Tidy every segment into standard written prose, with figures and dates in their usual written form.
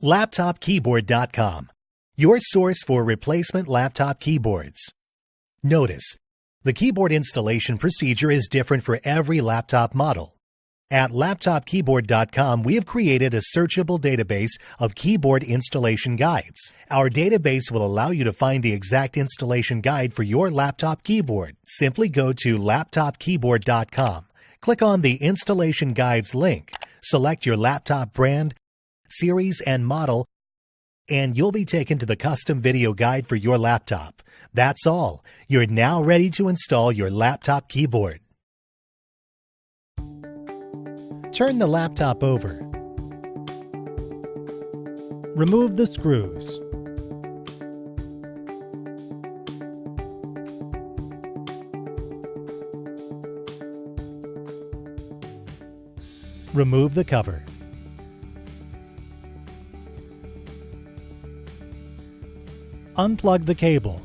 LaptopKeyboard.com, your source for replacement laptop keyboards. Notice, the keyboard installation procedure is different for every laptop model. At LaptopKeyboard.com, we have created a searchable database of keyboard installation guides. Our database will allow you to find the exact installation guide for your laptop keyboard. Simply go to LaptopKeyboard.com, click on the Installation Guides link, select your laptop brand, series, and model, and you'll be taken to the custom video guide for your laptop. That's all. You're now ready to install your laptop keyboard. Turn the laptop over. Remove the screws. Remove the cover. Unplug the cable.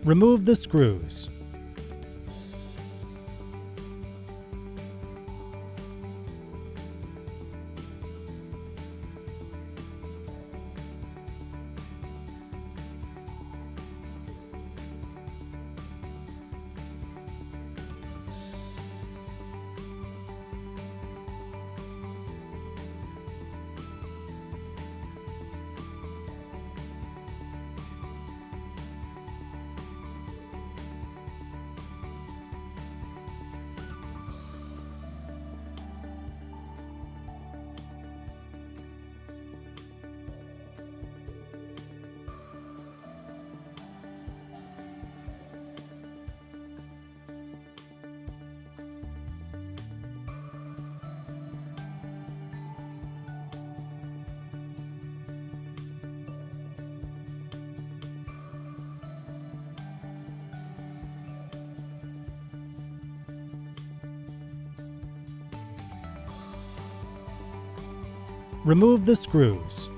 Remove the screws. Remove the screws.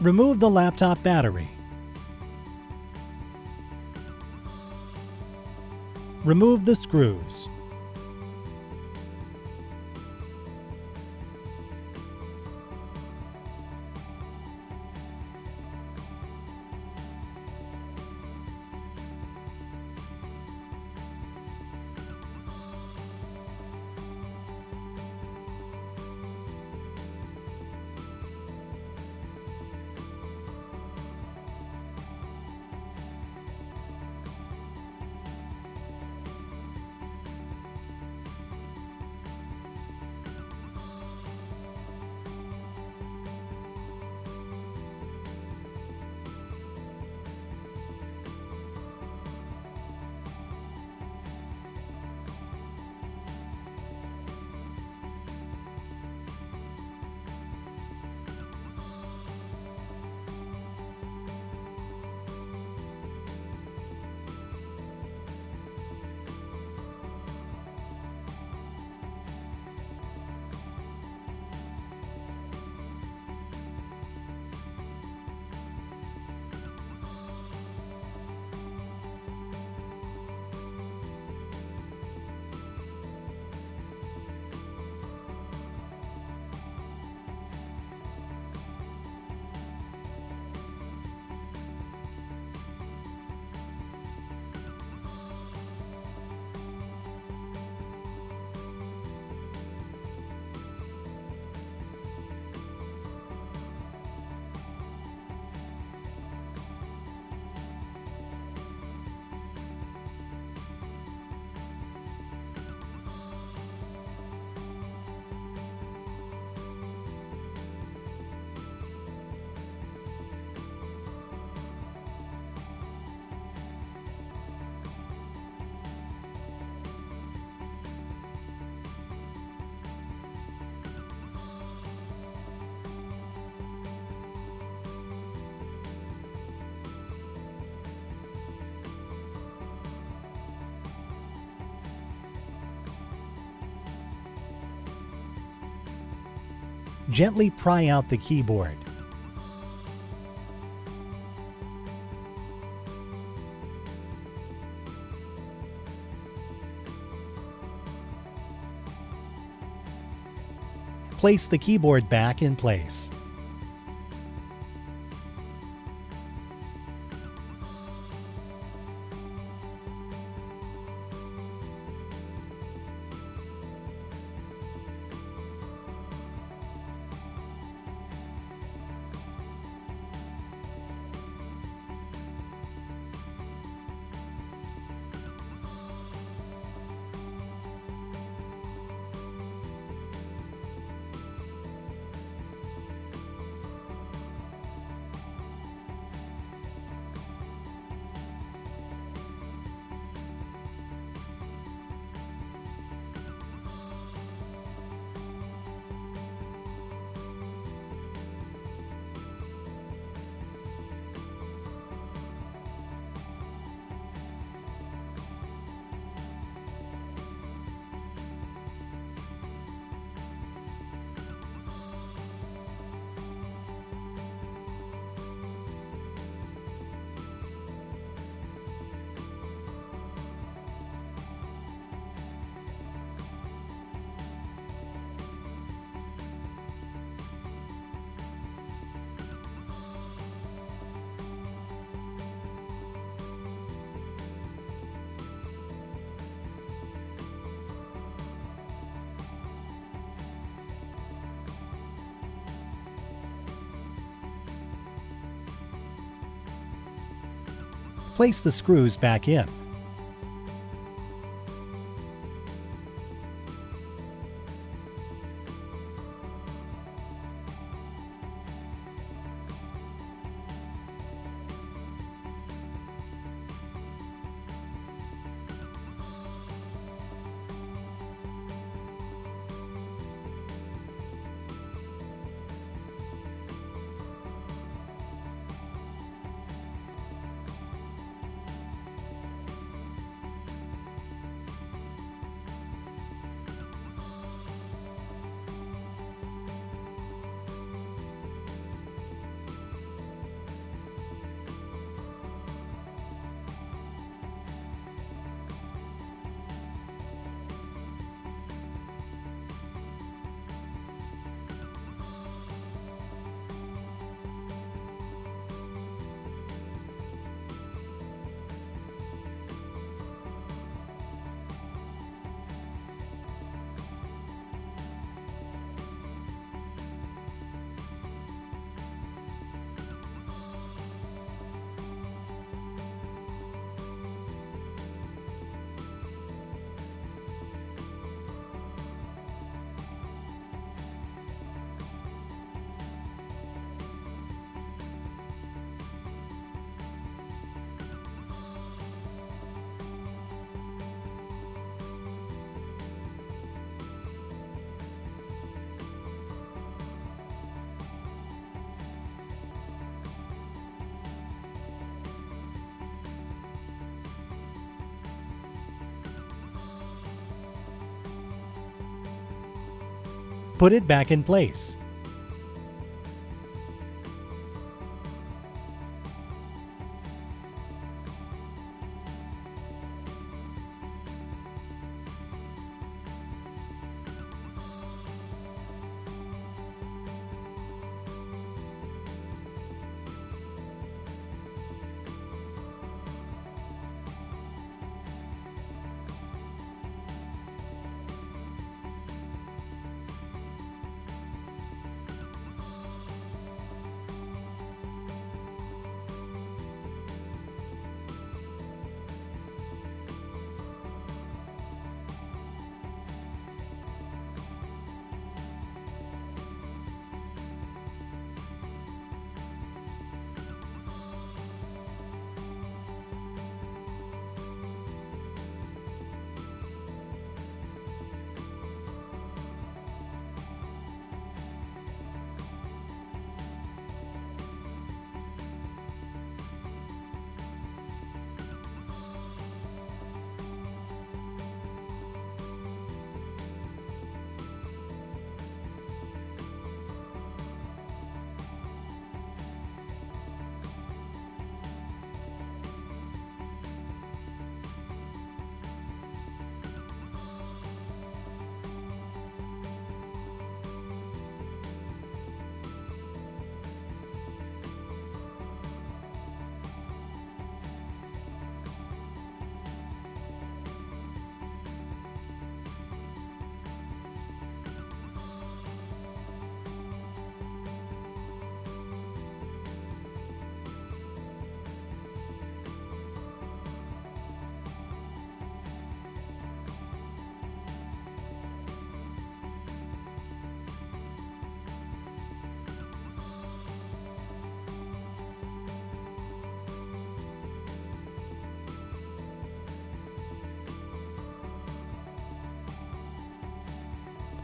Remove the laptop battery. Remove the screws. Gently pry out the keyboard. Place the keyboard back in place. Place the screws back in. Put it back in place.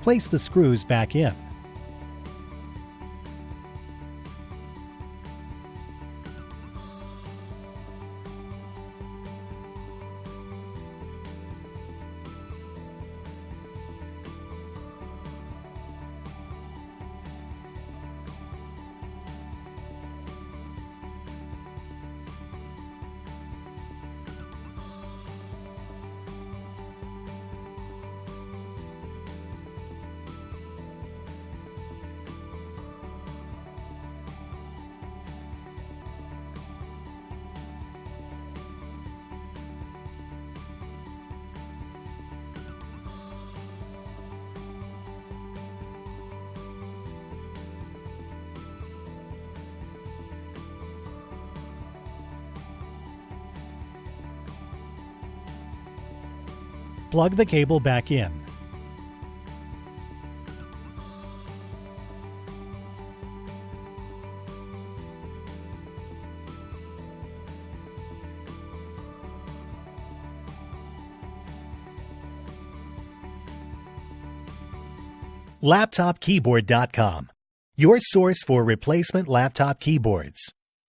Place the screws back in. Plug the cable back in. LaptopKeyboard.com, your source for replacement laptop keyboards.